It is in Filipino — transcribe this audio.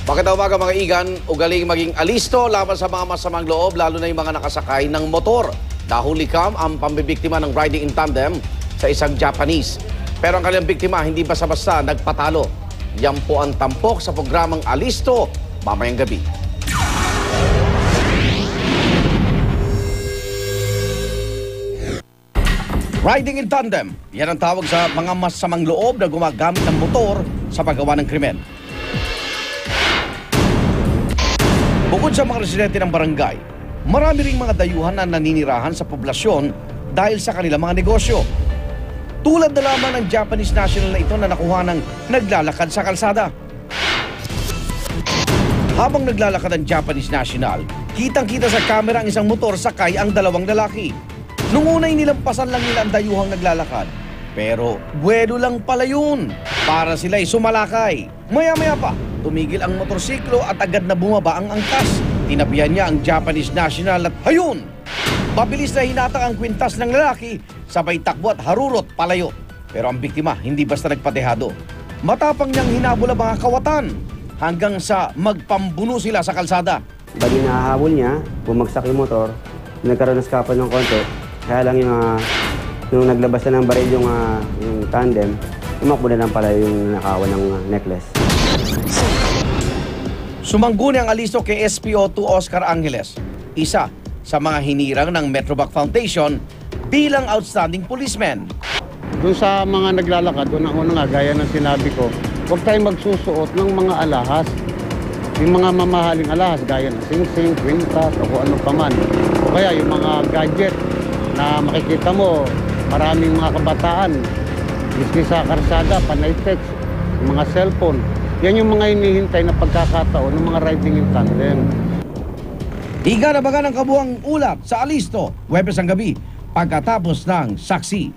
Magandang umaga mga igan, ugaling maging alisto laban sa mga masamang loob, lalo na yung mga nakasakay ng motor. Nahuli kam ang pambibiktima ng riding in tandem sa isang Japanese. Pero ang kanilang biktima hindi basta-basta nagpatalo. Yan po ang tampok sa programang Alisto mamayang gabi. Riding in tandem, yan ang tawag sa mga masamang loob na gumagamit ng motor sa paggawa ng krimen. Bukod sa mga residente ng barangay, marami ring mga dayuhan na naninirahan sa poblasyon dahil sa kanilang mga negosyo. Tulad na lamang ng Japanese national na ito na nakuha ng naglalakad sa kalsada. Habang naglalakad ang Japanese national, kitang-kita sa kamera ang isang motor sakay ang dalawang lalaki. Nung unay nilampasan lang nila ang dayuhang naglalakad. Pero buwelo lang pala yun. Para sila'y sumalakay. Maya-maya pa, tumigil ang motorsiklo at agad na bumaba ang angkas. Tinabihan niya ang Japanese national at hayun! Mabilis na hinatang ang kwintas ng lalaki, sabay takbo at harurot palayo. Pero ang biktima hindi basta nagpadehado. Matapang niyang hinabol ang mga kawatan hanggang sa magpambuno sila sa kalsada. Bali nahahabol niya, bumagsak yung motor, nagkaroon ng skapa ng konti. Kaya lang yung naglabas na ng baril yung tandem, tumakbo na lang pala yung nakawan ng necklace. Sumangguni ang alisto kay SPO2 Oscar Angeles, isa sa mga hinirang ng Metrobank Foundation bilang outstanding policeman. Doon sa mga naglalakad, unang-una nga, gaya ng sinabi ko, huwag tayong magsusuot ng mga alahas. Yung mga mamahaling alahas, gaya ng sing-sing, kwintas, o kung ano pa man. O kaya yung mga gadget na makikita mo, maraming mga kabataan, miski sa karsada, panay text, yung mga cellphone. Yan yung mga hinihintay na pagkakataon ng mga riding in tandem. Higa na baga ng kabuang ulat sa alisto, Huwebes ang gabi, pagkatapos ng saksi.